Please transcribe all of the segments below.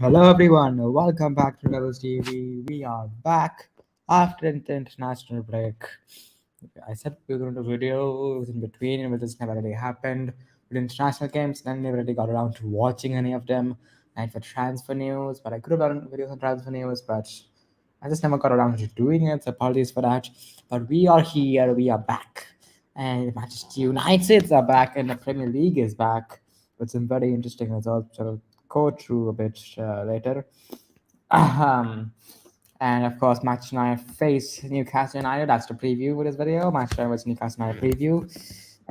Hello everyone, welcome back to Rebels TV. We are back after the international break. I said we were going to do videos in between, but this never really happened. With international games, then never really got around to watching any of them. And for transfer news, but I could have done videos on transfer news, but I just never got around to doing it. So apologies for that. But we are here, we are back. And Manchester United are back, and the Premier League is back with some very interesting results. So go through a bit later. Um, and of course, Manchester United face Newcastle United. That's the preview for this video. Manchester United vs Newcastle United preview.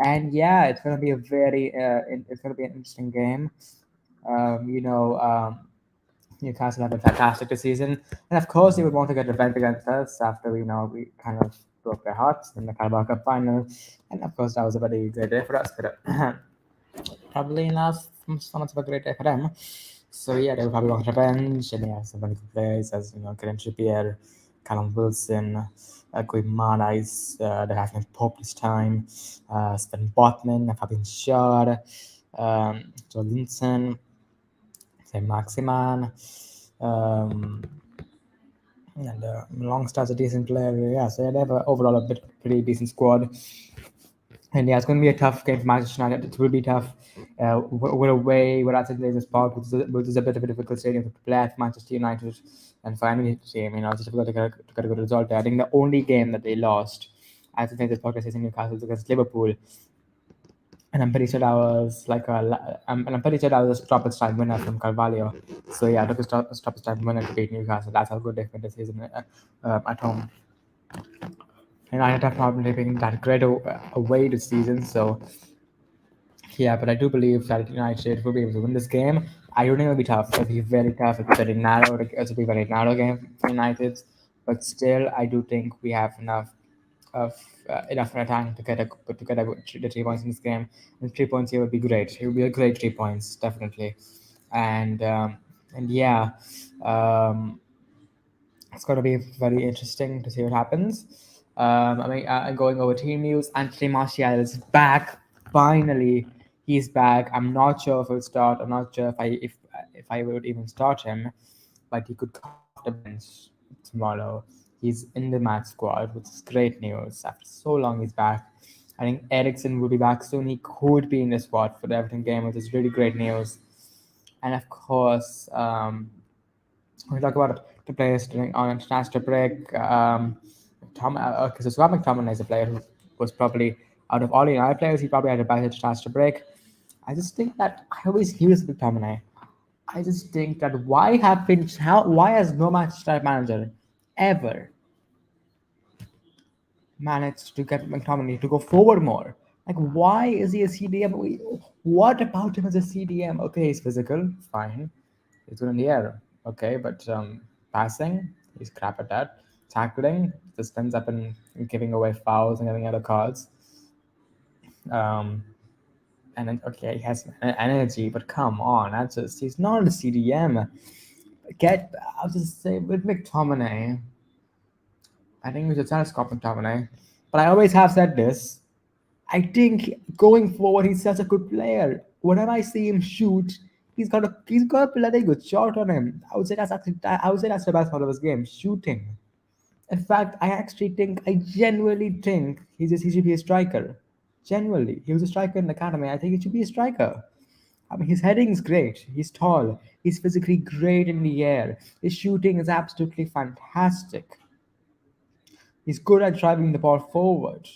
And yeah, it's gonna be a it's gonna be an interesting game. Um, you know, um, Newcastle have been fantastic this season, and of course, they would want to get revenge against us after we kind of broke their hearts in the Carabao Cup final. And of course, that was a very great day for us. But probably not so much of a great day for them. So yeah, they will probably want revenge, and they have some very good players as Kieran Trippier, Callum Wilson, Guimaraes, they're having Pope this time, Sven Botman, Fabian Schär, Joe Linson, Sam Maximan, um, and Longstaff's a decent player. Yeah, so they have overall a pretty decent squad. And yeah, it's going to be a tough game for Manchester United. It will be tough. We're away. We're at St. James's Park, which is a bit of a difficult stadium to play at Manchester United. And for any team, it's difficult to get a good result there. I think the only game that they lost at St. James's Park is in Newcastle was against Liverpool. And I'm pretty sure that was I'm pretty sure that was a stoppage time winner from Carvalho. So yeah, I took a stoppage time winner to beat Newcastle. That's how good they've been this season at home. And I have probably been that great away this season. So yeah, but I do believe that United will be able to win this game. I don't think it'll be tough. It'll be very tough. It's very narrow. It'll be a very narrow game for United. But still, I do think we have of enough time to get a the 3 points in this game. And 3 points here would be great. It would be a great 3 points, definitely. And and yeah, um, it's going to be very interesting to see what happens. Going over team news, Anthony Martial is back. Finally, he's back. I'm not sure if he'll start. I'm not sure if I would even start him, but he could come off the bench tomorrow. He's in the match squad, which is great news. After so long, he's back. I think Ericsson will be back soon. He could be in the squad for the Everton game, which is really great news. And of course, we talk about the players during on international break. So Scott McTominay is a player who was probably out of all the United players, he probably had a better international break. I just think that I always use McTominay. I just think that why has no Manchester United manager ever managed to get McTominay to go forward more? Like, why is he a CDM? What about him as a CDM? Okay, he's physical, fine. He's good in the air, okay, but passing, he's crap at that. Tackling just ends up in giving away fouls and getting other cards. Um, and then okay, he has energy, but come on, that's just he's not a CDM. I'll just say with McTominay, I think we should try to Scott McTominay. But I always have said this. I think going forward, he's such a good player. Whenever I see him shoot, he's got a bloody good shot on him. I would say that's the best part of his game, shooting. In fact, I genuinely think he should be a striker. Genuinely, he was a striker in the academy. I think he should be a striker. I mean, his heading is great. He's tall. He's physically great in the air. His shooting is absolutely fantastic. He's good at driving the ball forward.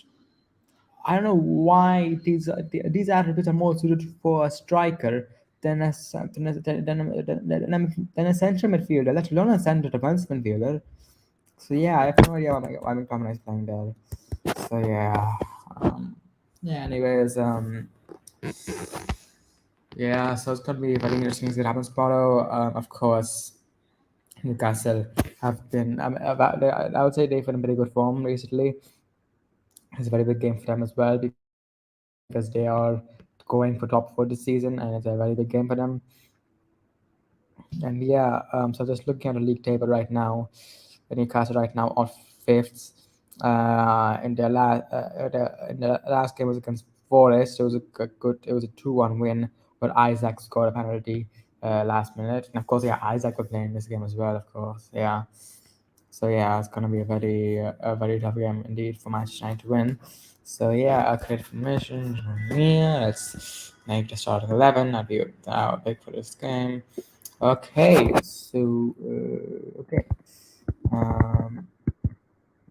I don't know why these attributes are more suited for a striker than a central midfielder, let alone a centre defensive midfielder. So yeah, I have no idea why McTominay is playing there. So yeah, yeah. Anyways, yeah. So it's gonna be very interesting to see what happens tomorrow. Of course, Newcastle have been. I would say they've been in pretty good form recently. It's a very big game for them as well because they are going for top four this season, and it's a very big game for them. And yeah, so just looking at the league table right now, Newcastle right now on fifth. In the last game was against Forest. It was a 2-1 win, but Isaac scored a penalty, last minute. And of course, yeah, Isaac could play in this game as well, of course. Yeah. So yeah, it's gonna be a very tough game indeed for Manchester United to win. So yeah, a create formation. Yeah, let's make the starting 11. I'll be big for this game. Okay, so okay. Um,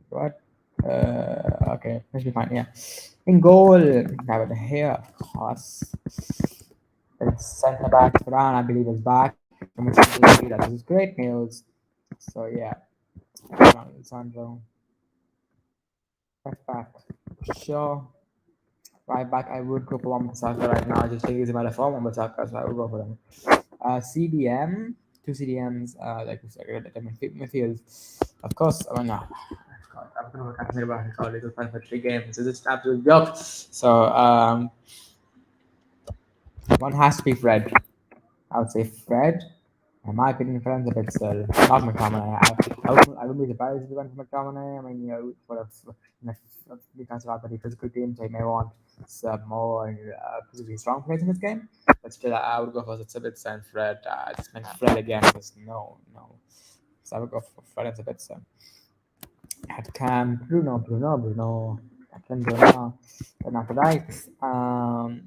what? Okay, let's be fine. Yeah, in goal, have it here, of course. It's centre back Varane, I believe, is back from his injury. That is great news. So yeah, Sandro, left back, sure. Right back, I would go for Wan-Bissaka right now. I just think he's a better form Wan-Bissaka, so I would go for him. CDM, two CDMs, like midfield. Of course, I mean, no. God, I'm going to consider about his colleagues who playing for 3 games. It's just absolute joke. So one has to be Fred. I would say Fred. In my opinion, Fred's a bit still. Not McTominay. I wouldn't be surprised if he went for McTominay. I mean, for because of the physical teams, they may want some more physically strong players in this game. But still, I would go for Sabitzer and Fred. I just meant Fred again. Just no. So I would go for Fred and Sabitzer. At Cam, Bruno. Captain Bruno. And after that,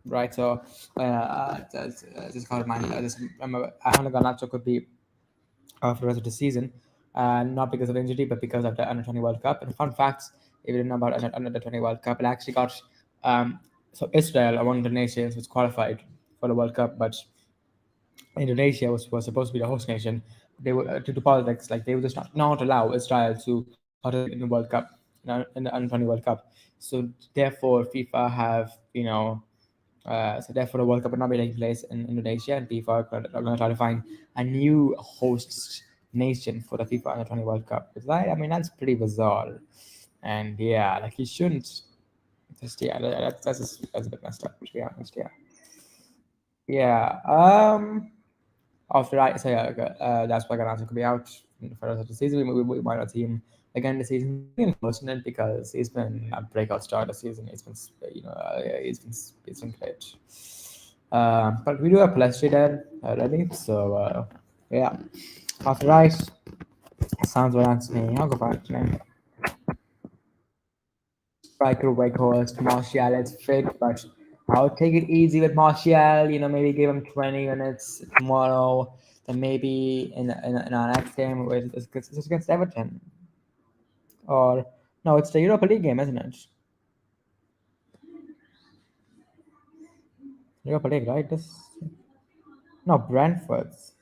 right, so just call it mine. Just remember, Ahana Garnacho could be for the rest of the season, not because of injury, but because of the Under 20 World Cup. And fun facts, if you didn't know about Under 20 World Cup, it actually got so Israel, one of the nations, was qualified for the World Cup, but Indonesia was supposed to be the host nation. They were due to politics, like they would just not allow Israel to participate in the World Cup, in the Under 20 World Cup. So therefore, FIFA have so therefore the World Cup will not be taking place in Indonesia, and FIFA are going to try to find a new host nation for the FIFA Under 20 World Cup. It's like, I mean, that's pretty bizarre, and yeah, like you shouldn't. Just yeah, that's a bit messed up to be honest. Yeah, yeah. After I so yeah, okay, that's why Garnacho could be out for the rest of the season. We might not see him again this season. Really unfortunate because he's been a breakout star this season. He's been he's been great. But we do have Pellistri there already, so yeah. After Rice, sounds like Anthony. I'll go for Anthony. Striker, Weghorst, Martial, it's fit, but I'll take it easy with Martial. Maybe give him 20 minutes tomorrow. Then maybe in our next game with it's against Everton. Or no, it's the Europa League game, isn't it? Europa League, right? No, Brentford's.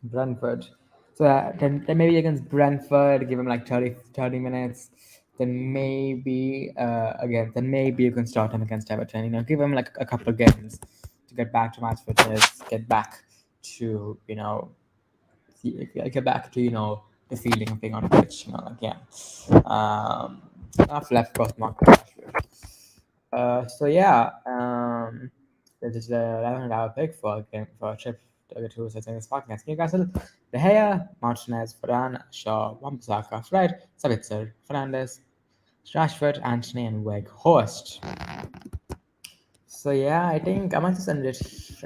Brentford. So then maybe against Brentford, give him like 30 minutes. Then maybe then maybe you can start him against Everton. Give him like a couple of games to get back to match fitness, get back to get back to the feeling of being on the pitch. Like yeah. Not left cross mark. So yeah, this is the 11th pick for a trip to the two sets in this podcast. Newcastle, De Gea, Martinez, Varane, Shaw, Wan-Bissaka, Fred, Sabitzer, Fernandes, Rashford, Anthony, and Weghorst. So yeah, I think I might just end it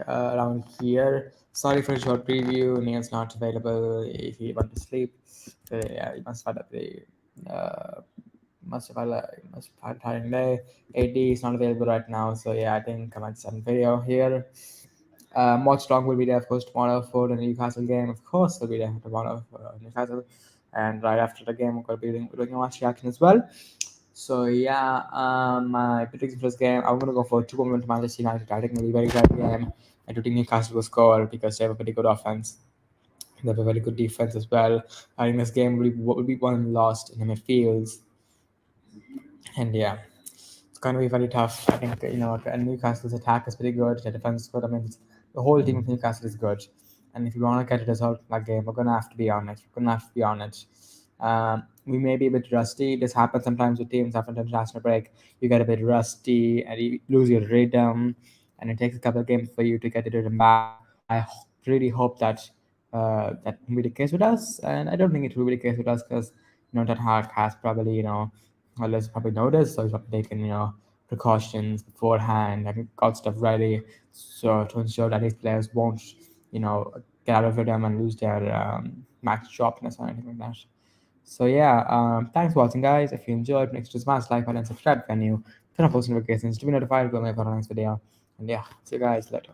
around here. Sorry for a short preview. Neil's not available if he went to sleep. So yeah, you must find out the must have had a tiring day. AD is not available right now, so yeah, I think I might send video here. Watch Strong will be there, of course, tomorrow for the Newcastle game. Of course, he'll be there tomorrow for Newcastle, and right after the game, we're going to be doing a watch reaction as well. So yeah, my prediction for this game, I'm gonna go for 2-1 to Manchester United. I think it'll be a very tight game. I do think Newcastle will score because they have a pretty good offense. They have a very good defense as well. I think this game will be won and lost in the midfields. And yeah, it's going to be very tough. I think and Newcastle's attack is pretty good. Their defense is good. I mean, the whole team of Newcastle is good. And if you want to get a result in that game, we're going to have to be on it. We're going to have to be on it. We may be a bit rusty. This happens sometimes with teams after an international break. You get a bit rusty and you lose your rhythm, and it takes a couple of games for you to get the rhythm back. I really hope that that will be the case with us, and I don't think it will be the case with us because that Hart has probably others probably noticed, so he's probably taken precautions beforehand and got stuff ready so to ensure that these players won't, get out of rhythm and lose their match sharpness or anything like that. So yeah, thanks for watching, guys. If you enjoyed, make sure to smash like button, subscribe if you're new, turn on post notifications to be notified when I put on next video. And yeah, see you guys later.